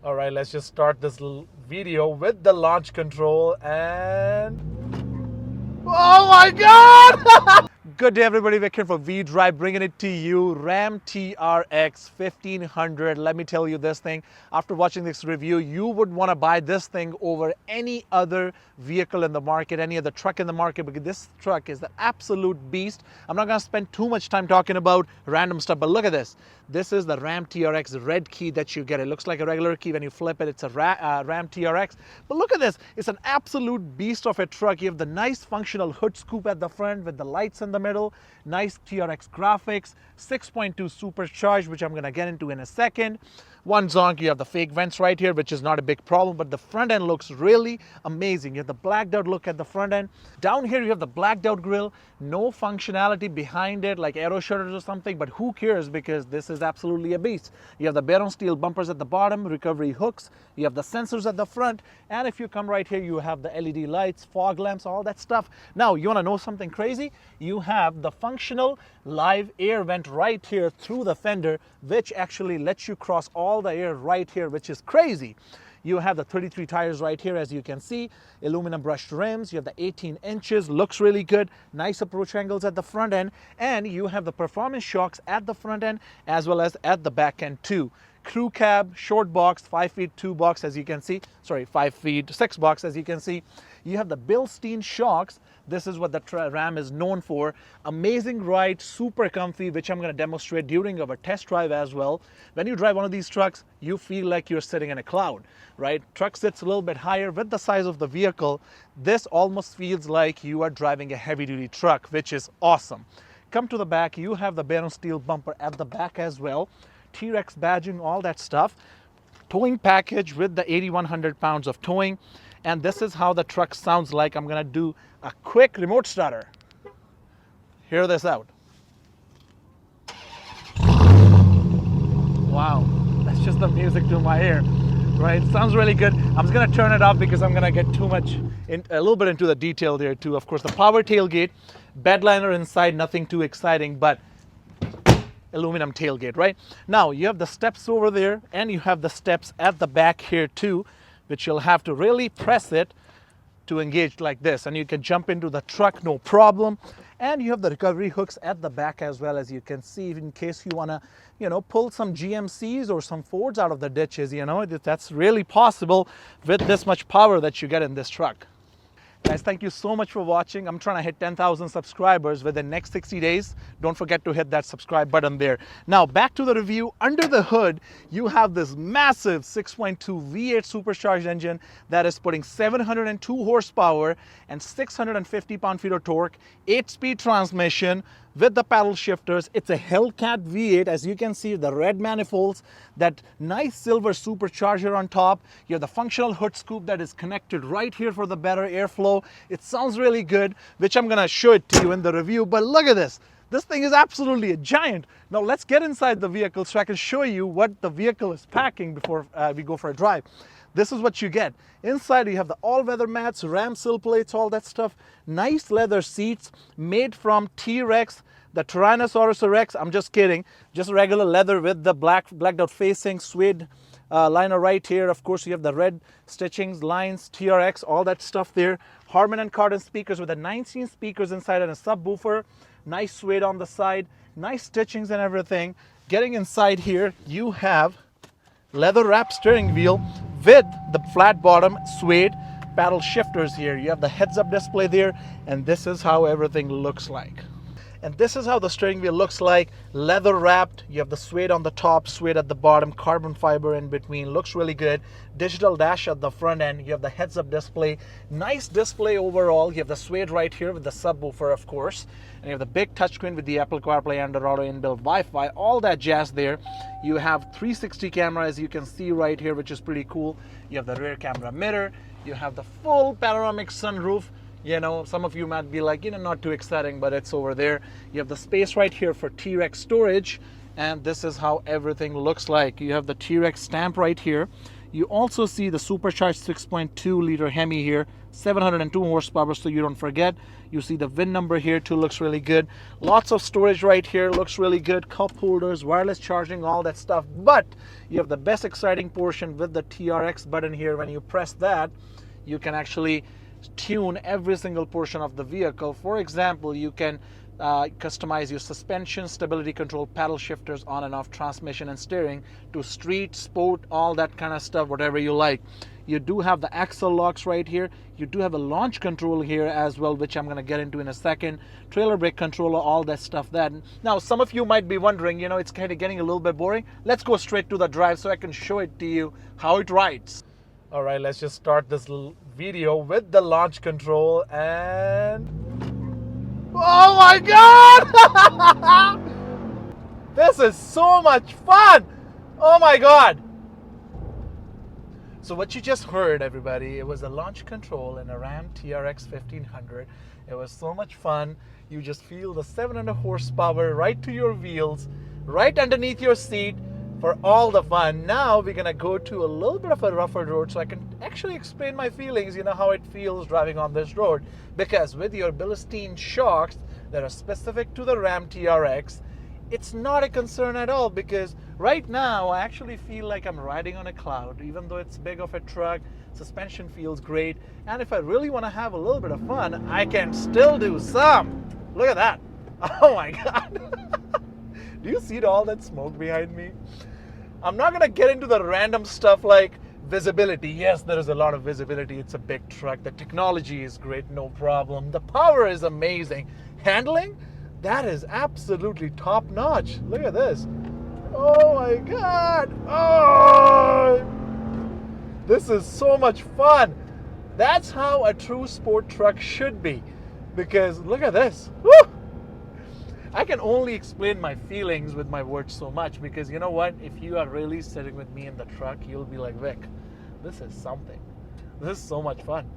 All right, let's just start this video with the launch control and... Oh my God! Good day everybody, Vic here for V-Drive, bringing it to you. RAM TRX 1500. Let me tell you this thing, after watching this review, you would want to buy this thing over any other vehicle in the market, any other truck in the market, because this truck is the absolute beast. I'm not going to spend too much time talking about random stuff, but look at this. This is the RAM TRX red key that you get. It looks like a regular key. When you flip it, it's a RAM TRX. But look at this. It's an absolute beast of a truck. You have the nice functional hood scoop at the front with the lights in the middle. Nice TRX graphics. 6.2 supercharged, which I'm going to get into in a second. One zonk, you have the fake vents right here, which is not a big problem, but the front end looks really amazing. You have the blacked out look at the front end. Down here, you have the blacked out grille. No functionality behind it, like aero shutters or something, but who cares, because this is absolutely a beast. You have the bare steel bumpers at the bottom, recovery hooks. You have the sensors at the front, and if you come right here, you have the LED lights, fog lamps, all that stuff. Now, you want to know something crazy? You have the functional live air vent right here through the fender, which actually lets you cross all the air right here, which is crazy. You have the 33 tires right here, as you can see, aluminum brushed rims. You have the 18 inches, looks really good. Nice approach angles at the front end, and you have the performance shocks at the front end as well as at the back end too. Crew cab, short box, 5 feet 2 box, as you can see. Sorry, 5 feet 6 box, as you can see. You have the Bilstein shocks. This is what the Ram is known for. Amazing ride, super comfy, which I'm going to demonstrate during our test drive as well. When you drive one of these trucks, you feel like you're sitting in a cloud, right? Truck sits a little bit higher with the size of the vehicle. This almost feels like you are driving a heavy-duty truck, which is awesome. Come to the back, you have the bare steel bumper at the back as well. T-Rex badging, all that stuff. Towing package with the 8,100 pounds of towing. And this is how the truck sounds like. I'm gonna do a quick remote starter. Hear this out. Wow, that's just the music to my ear, right? It sounds really good. I'm just gonna turn it off because I'm gonna get a little bit into the detail there too. Of course, the power tailgate, bed liner inside, nothing too exciting, but aluminum tailgate, right? Now you have the steps over there, and you have the steps at the back here too, which you'll have to really press it to engage like this, and you can jump into the truck no problem. And you have the recovery hooks at the back as well, as you can see, in case you want to, pull some GMCs or some Fords out of the ditches. That's really possible with this much power that you get in this truck. Guys, thank you so much for watching. I'm trying to hit 10,000 subscribers within the next 60 days. Don't forget to hit that subscribe button there. Now, back to the review. Under the hood, you have this massive 6.2 V8 supercharged engine that is putting 702 horsepower and 650 pound-feet of torque, 8-speed transmission with the paddle shifters. It's a Hellcat V8, as you can see, the red manifolds, that nice silver supercharger on top. You have the functional hood scoop that is connected right here for the better airflow. It sounds really good, which I'm gonna show it to you in the review, but look at this. This thing is absolutely a giant. Now let's get inside the vehicle so I can show you what the vehicle is packing before we go for a drive. This is what you get. Inside you have the all-weather mats, Ram sill plates, all that stuff. Nice leather seats made from T-Rex, the Tyrannosaurus Rex. I'm just kidding. Just regular leather with the blacked out facing, suede liner right here. Of course, you have the red stitchings, lines, TRX, all that stuff there. Harman and Kardon speakers with the 19 speakers inside and a subwoofer. Nice suede on the side. Nice stitchings and everything. Getting inside here, you have leather wrapped steering wheel with the flat bottom suede paddle shifters here. You have the heads-up display there, and this is how everything looks like. And this is how the steering wheel looks like, leather wrapped. You have the suede on the top, suede at the bottom, carbon fiber in between. Looks really good. Digital dash at the front end. You have the heads-up display. Nice display overall. You have the suede right here with the subwoofer, of course. And you have the big touchscreen with the Apple CarPlay, Android Auto, inbuilt Wi-Fi, all that jazz there. You have 360 camera, as you can see right here, which is pretty cool. You have the rear camera mirror. You have the full panoramic sunroof. Some of you might be like, not too exciting, but it's over there. You have the space right here for T-Rex storage, and this is how everything looks like. You have the T-Rex stamp right here. You also see the supercharged 6.2 liter HEMI here, 702 horsepower, so you don't forget. You see the VIN number here too, looks really good. Lots of storage right here, looks really good. Cup holders, wireless charging, all that stuff. But you have the best exciting portion with the TRX button here. When you press that, you can actually tune every single portion of the vehicle. For example, you can customize your suspension, stability control, paddle shifters, on and off, transmission and steering to street, sport, all that kind of stuff, whatever you like. You do have the axle locks right here. You do have a launch control here as well, which I'm going to get into in a second. Trailer brake controller, all that stuff. Now, some of you might be wondering, you know, it's kind of getting a little bit boring. Let's go straight to the drive so I can show it to you how it rides. All right, let's just start this video with the launch control and... oh my God! This is so much fun! Oh my God! So what you just heard, everybody, it was a launch control in a RAM TRX 1500. It was so much fun. You just feel the 700 horsepower right to your wheels, right underneath your seat for all the fun. Now we're gonna go to a little bit of a rougher road so I can actually explain my feelings, you know, how it feels driving on this road. Because with your Bilstein shocks that are specific to the RAM TRX, it's not a concern at all, because right now I actually feel like I'm riding on a cloud. Even though it's big of a truck, suspension feels great, and if I really want to have a little bit of fun, I can still do some. Look at that. Oh my God. Do you see all that smoke behind me? I'm not gonna get into the random stuff like visibility. Yes, there is a lot of visibility. It's a big truck. The technology is great, no problem. The power is amazing. Handling, that is absolutely top notch. Look at this. Oh my God. Oh, this is so much fun. That's how a true sport truck should be. Because look at this. Woo! I can only explain my feelings with my words so much, because you know what? If you are really sitting with me in the truck, you'll be like, Vic, this is something. This is so much fun,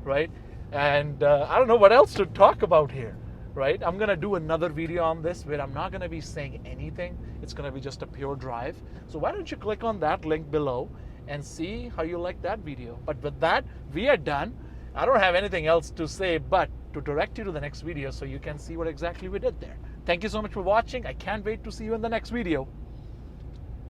right? And I don't know what else to talk about here, right? I'm gonna do another video on this where I'm not gonna be saying anything. It's gonna be just a pure drive. So why don't you click on that link below and see how you like that video. But with that, we are done. I don't have anything else to say but to direct you to the next video so you can see what exactly we did there. Thank you so much for watching. I can't wait to see you in the next video.